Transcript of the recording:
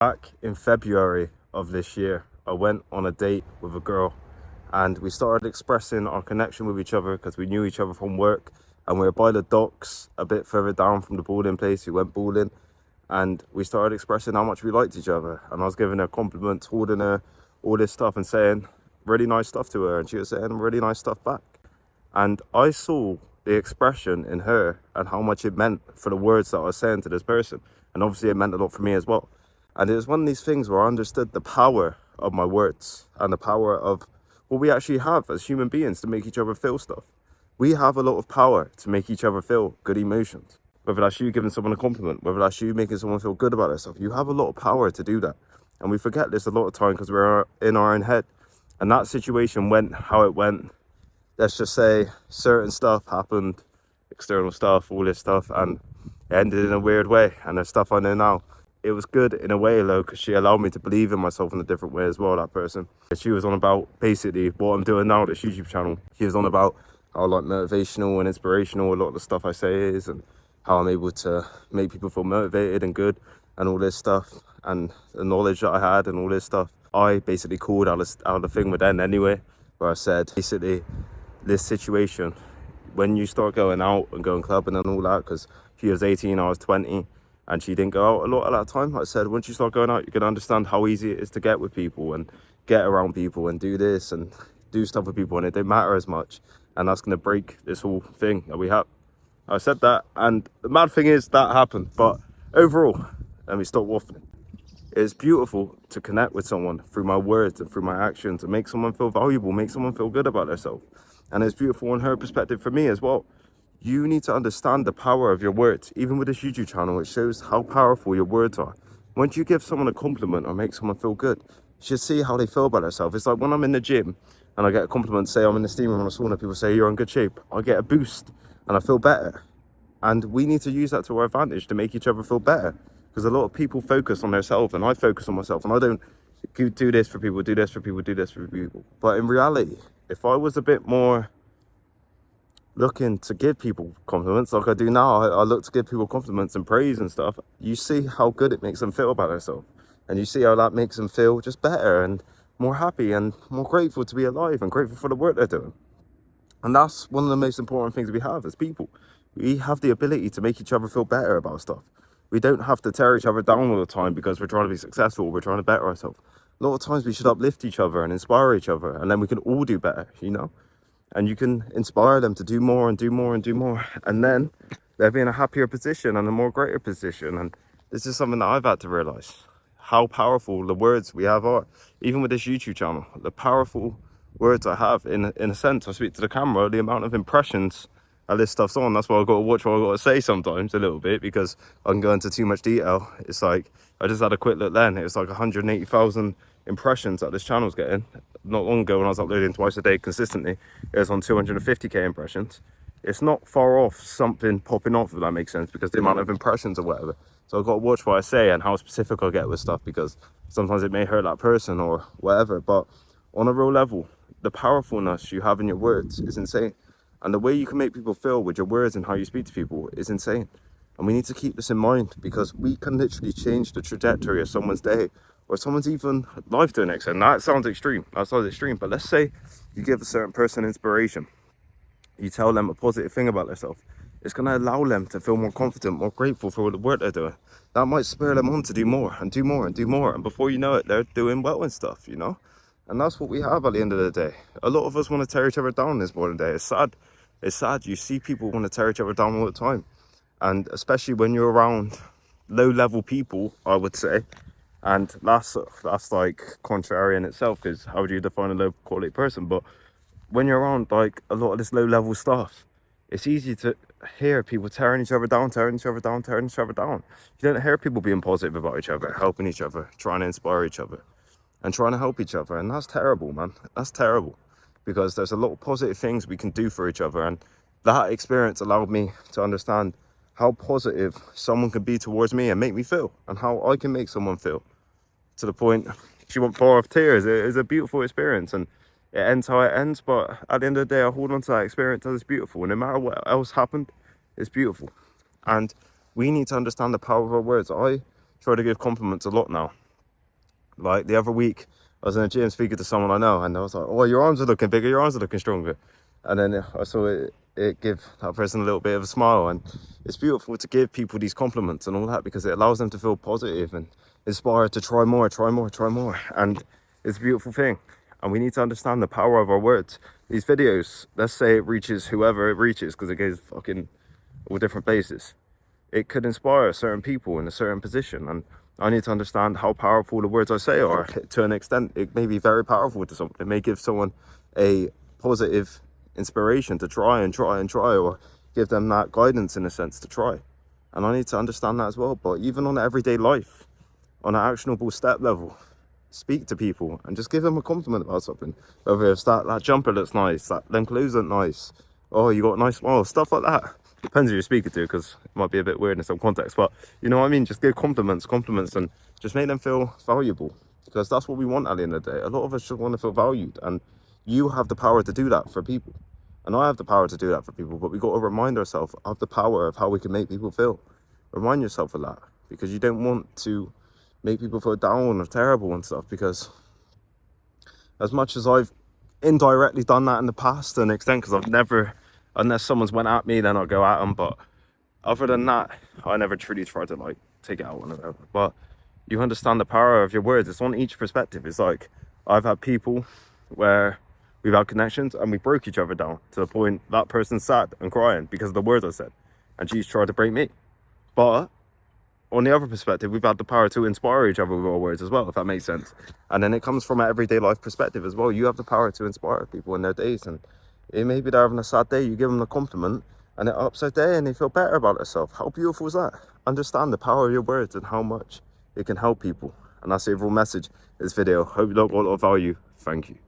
Back in February of this year, I went on a date with a girl and we started expressing our connection with each other because we knew each other from work, and we were by the docks a bit further down from the boarding place. We went bowling and we started expressing how much we liked each other, and I was giving her compliments, holding her, all this stuff, and saying really nice stuff to her, and she was saying really nice stuff back. And I saw the expression in her and how much it meant for the words that I was saying to this person, and obviously it meant a lot for me as well. And it was one of these things where I understood the power of my words and the power of what we actually have as human beings to make each other feel stuff. We have a lot of power to make each other feel good emotions. Whether that's you giving someone a compliment, whether that's you making someone feel good about themselves, you have a lot of power to do that. And we forget this a lot of time because we're in our own head. And that situation went how it went. Let's just say certain stuff happened, external stuff, all this stuff, and it ended in a weird way. And there's stuff I know now. It was good in a way though, because she allowed me to believe in myself in a different way as well, that person. She was on about basically what I'm doing now, this YouTube channel. She was on about how like motivational and inspirational a lot of the stuff I say is, and how I'm able to make people feel motivated and good and all this stuff, and the knowledge that I had and all this stuff. I basically called out the thing with N anyway, where I said basically this situation, when you start going out and going clubbing and all that, because she was 18, I was 20, and she didn't go out a lot at that time. I said, once you start going out, you're going to understand how easy it is to get with people and get around people and do this and do stuff with people, and it don't matter as much. And that's going to break this whole thing that we have. I said that, and the mad thing is that happened. But overall, let me stop waffling. It's beautiful to connect with someone through my words and through my actions and make someone feel valuable, make someone feel good about themselves. And it's beautiful on her perspective for me as well. You need to understand the power of your words. Even with this YouTube channel, it shows how powerful your words are. Once you give someone a compliment or make someone feel good, you should see how they feel about themselves. It's like when I'm in the gym and I get a compliment, say I'm in the steam room on a sauna, people say you're in good shape. I get a boost and I feel better. And we need to use that to our advantage to make each other feel better. Because a lot of people focus on themselves, and I focus on myself, and I don't do this for people, do this for people, do this for people. But in reality, if I was a bit more looking to give people compliments like I do now, I look to give people compliments and praise and stuff, you see how good it makes them feel about themselves. And you see how that makes them feel just better and more happy and more grateful to be alive and grateful for the work they're doing. And that's one of the most important things we have as people. We have the ability to make each other feel better about stuff. We don't have to tear each other down all the time because we're trying to be successful, we're trying to better ourselves. A lot of times we should uplift each other and inspire each other, and then we can all do better, you know? And you can inspire them to do more and do more and do more. And then they'll be in a happier position and a more greater position. And this is something that I've had to realize, how powerful the words we have are. Even with this YouTube channel, the powerful words I have, in a sense, I speak to the camera, the amount of impressions that this stuff's on. That's why I've got to watch what I've got to say sometimes a little bit, because I can go into too much detail. It's like, I just had a quick look then, it was like 180,000 impressions that this channel's getting. Not long ago when I was uploading twice a day consistently, it was on 250k impressions. It's not far off something popping off, if that makes sense, because the amount of impressions or whatever. So I've got to watch what I say and how specific I get with stuff, because sometimes it may hurt that person or whatever. But on a real level, the powerfulness you have in your words is insane. And the way you can make people feel with your words and how you speak to people is insane. And we need to keep this in mind, because we can literally change the trajectory of someone's day or someone's even life to an extent. That sounds extreme. But let's say you give a certain person inspiration. You tell them a positive thing about themselves. It's going to allow them to feel more confident, more grateful for the work they're doing. That might spur them on to do more and do more and do more. And before you know it, they're doing well and stuff, you know? And that's what we have at the end of the day. A lot of us want to tear each other down this modern day. It's sad. It's sad. You see people want to tear each other down all the time. And especially when you're around low-level people, I would say. And that's like contrary in itself, because how would you define a low-quality person? But when you're around like a lot of this low-level stuff, it's easy to hear people tearing each other down, tearing each other down, tearing each other down. You don't hear people being positive about each other, helping each other, trying to inspire each other, and trying to help each other. And that's terrible, man. That's terrible, because there's a lot of positive things we can do for each other. And that experience allowed me to understand how positive someone can be towards me and make me feel, and how I can make someone feel, to the point she went far off tears. It is a beautiful experience, and it ends how it ends. But at the end of the day, I hold on to that experience as it's beautiful. And no matter what else happened, it's beautiful. And we need to understand the power of our words. I try to give compliments a lot now. Like the other week, I was in the gym speaking to someone I know, and I was like, oh, your arms are looking bigger, your arms are looking stronger. And then I saw it give that person a little bit of a smile. And it's beautiful to give people these compliments and all that, because it allows them to feel positive and inspired to try more, try more, try more. And it's a beautiful thing. And we need to understand the power of our words. These videos, let's say it reaches whoever it reaches, because it goes fucking all different places. It could inspire certain people in a certain position, and I need to understand how powerful the words I say are. To an extent, it may be very powerful to someone. It may give someone a positive inspiration to try and try and try, or give them that guidance in a sense to try. And I need to understand that as well. But even on everyday life, on an actionable step level, speak to people and just give them a compliment about something. Whether it's that jumper looks nice, them clothes look nice, oh, you got a nice smile, stuff like that. Depends who you're speaking to, because it might be a bit weird in some context, but you know what I mean? Just give compliments, and just make them feel valuable, because that's what we want at the end of the day. A lot of us just want to feel valued, and you have the power to do that for people. And I have the power to do that for people, but we got to remind ourselves of the power of how we can make people feel. Remind yourself of that, because you don't want to make people feel down or terrible and stuff, because as much as I've indirectly done that in the past to an extent, because I've never, unless someone's went at me, then I'll go at them, but other than that, I never truly tried to like take it out on whatever. But you understand the power of your words. It's on each perspective. It's like, I've had people where we've had connections and we broke each other down to the point that person's sad and crying because of the words I said, and she's tried to break me. But on the other perspective, we've had the power to inspire each other with our words as well, if that makes sense. And then it comes from an everyday life perspective as well. You have the power to inspire people in their days, and it may be they're having a sad day, you give them a compliment and it ups their day and they feel better about themselves. How beautiful is that? Understand the power of your words and how much it can help people. And that's the overall message of this video. Hope you got a lot of value. Thank you.